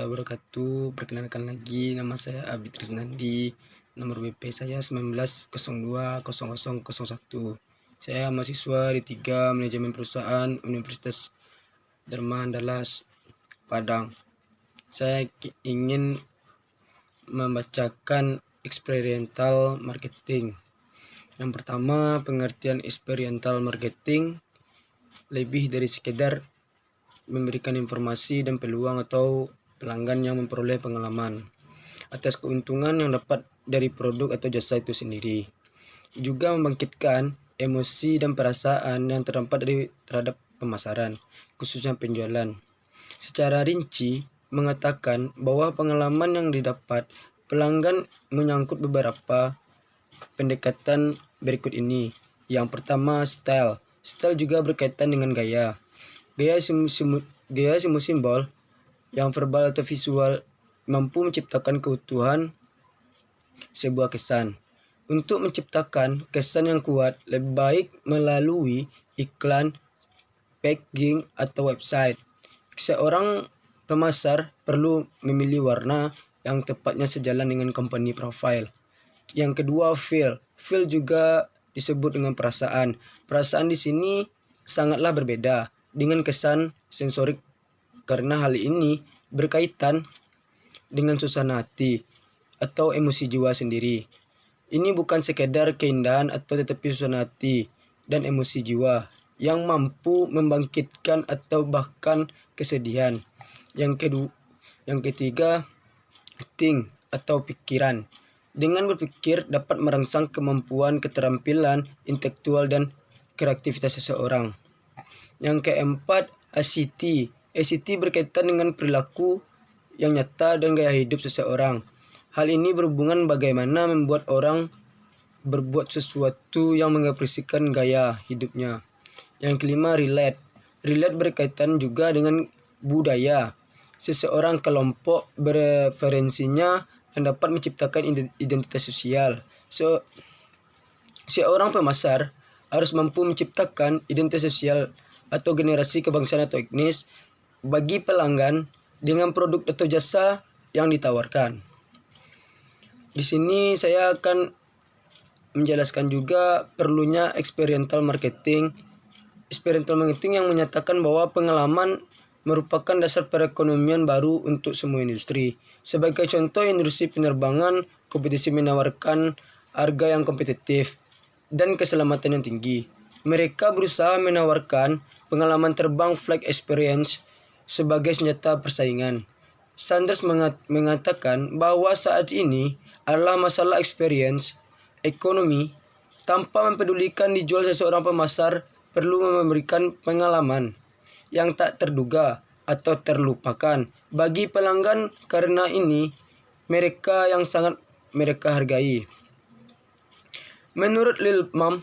warahmatullahi wabarakatuh. Perkenalkan lagi, nama saya Abdi Trisnandi. Nomor BP saya 19020001. Saya mahasiswa D3 Manajemen Perusahaan Universitas Darman Dallas, Padang. Saya ingin membacakan experiential marketing. Yang pertama, pengertian experiential marketing lebih dari sekedar memberikan informasi dan peluang atau pelanggan yang memperoleh pengalaman atas keuntungan yang dapat dari produk atau jasa itu sendiri. Juga membangkitkan emosi dan perasaan yang terdapat terhadap pemasaran, khususnya penjualan. Secara rinci, mengatakan bahwa pengalaman yang didapat pelanggan menyangkut beberapa pendekatan berikut ini. Yang pertama, style. Style juga berkaitan dengan gaya. Gaya simbol yang verbal atau visual mampu menciptakan keutuhan sebuah kesan. Untuk menciptakan kesan yang kuat, lebih baik melalui iklan, packaging, atau website. Seorang pemasar perlu memilih warna yang tepatnya sejalan dengan company profile. Yang kedua, feel. Feel juga disebut dengan perasaan. Perasaan di sini sangatlah berbeda dengan kesan sensorik karena hal ini berkaitan dengan suasana hati atau emosi jiwa sendiri. Ini bukan sekedar keindahan atau tetapi suasana hati dan emosi jiwa yang mampu membangkitkan atau bahkan kesedihan. Yang ketiga, think atau pikiran. Dengan berpikir dapat merangsang kemampuan, keterampilan intelektual dan kreativitas seseorang. Yang keempat, ACT. ACT berkaitan dengan perilaku yang nyata dan gaya hidup seseorang. Hal ini berhubungan bagaimana membuat orang berbuat sesuatu yang mengekspresikan gaya hidupnya. Yang kelima, relate. Relate berkaitan juga dengan budaya. Seseorang kelompok preferensinya yang dapat menciptakan identitas sosial. Seorang pemasar harus mampu menciptakan identitas sosial atau generasi kebangsaan atau etnis bagi pelanggan dengan produk atau jasa yang ditawarkan. Di sini saya akan menjelaskan juga perlunya experiential marketing. Experiential marketing yang menyatakan bahwa pengalaman merupakan dasar perekonomian baru untuk semua industri. Sebagai contoh, industri penerbangan, kompetisi menawarkan harga yang kompetitif dan keselamatan yang tinggi. Mereka berusaha menawarkan pengalaman terbang flight experience sebagai senjata persaingan. Sanders mengatakan bahwa saat ini adalah masalah experience ekonomi tanpa mempedulikan dijual. Seseorang pemasar perlu memberikan pengalaman yang tak terduga atau terlupakan bagi pelanggan, karena ini mereka yang sangat mereka hargai. Menurut Lilman,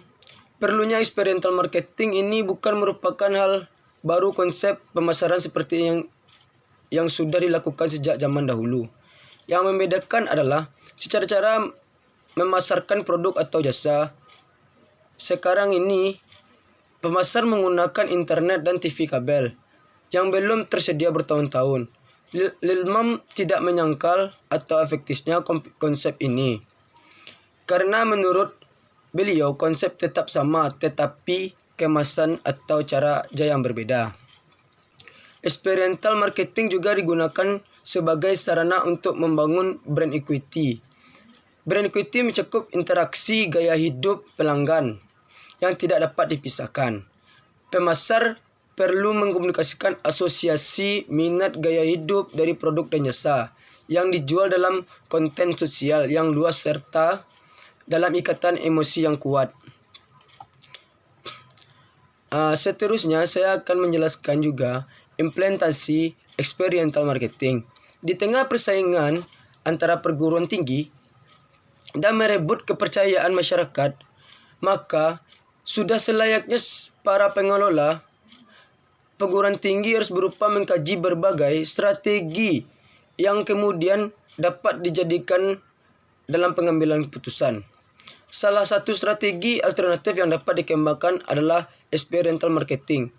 perlunya experiential marketing ini bukan merupakan hal baru. Konsep pemasaran seperti yang sudah dilakukan sejak zaman dahulu. Yang membedakan adalah cara memasarkan produk atau jasa. Sekarang ini pemasar menggunakan internet dan TV kabel yang belum tersedia bertahun-tahun. Lilman tidak menyangkal atau efektifnya konsep ini, karena menurut beliau konsep tetap sama tetapi kemasan atau cara yang berbeda. Experiential marketing juga digunakan sebagai sarana untuk membangun brand equity. Brand equity mencakup interaksi gaya hidup pelanggan yang tidak dapat dipisahkan. Pemasar perlu mengkomunikasikan asosiasi minat gaya hidup dari produk dan jasa yang dijual dalam konten sosial yang luas serta dalam ikatan emosi yang kuat. Seterusnya saya akan menjelaskan juga implementasi experiential marketing. Di tengah persaingan antara perguruan tinggi dan merebut kepercayaan masyarakat, maka sudah selayaknya para pengelola perguruan tinggi harus berupa mengkaji berbagai strategi yang kemudian dapat dijadikan dalam pengambilan keputusan. Salah satu strategi alternatif yang dapat dikembangkan adalah experiential marketing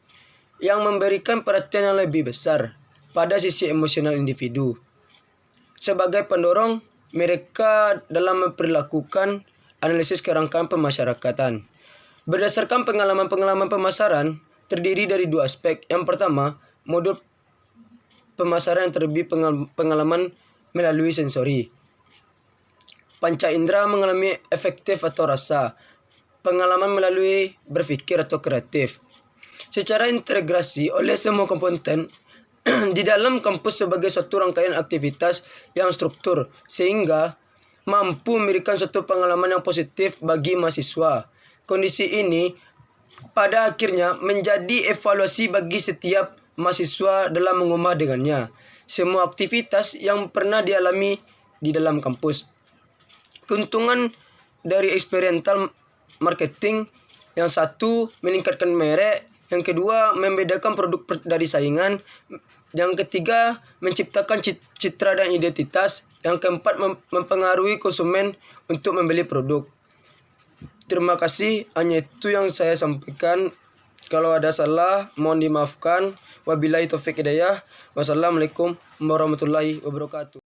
yang memberikan perhatian yang lebih besar pada sisi emosional individu sebagai pendorong mereka dalam memperlakukan analisis kerangkaan pemasyarakatan. Berdasarkan pengalaman-pengalaman pemasaran, terdiri dari dua aspek. Yang pertama, modul pemasaran yang terlebih pengalaman melalui sensori. Panca indera mengalami efektif atau rasa, pengalaman melalui berpikir atau kreatif. Secara integrasi oleh semua komponen di dalam kampus sebagai suatu rangkaian aktivitas yang struktur, sehingga mampu memberikan suatu pengalaman yang positif bagi mahasiswa. Kondisi ini pada akhirnya menjadi evaluasi bagi setiap mahasiswa dalam mengubah dengannya semua aktivitas yang pernah dialami di dalam kampus. Keuntungan dari experiential marketing, yang satu meningkatkan merek, yang kedua membedakan produk dari saingan, yang ketiga menciptakan citra dan identitas, yang keempat mempengaruhi konsumen untuk membeli produk. Terima kasih, hanya itu yang saya sampaikan. Kalau ada salah mohon dimaafkan. Wabillahi taufiq hidayah. Wassalamualaikum warahmatullahi wabarakatuh.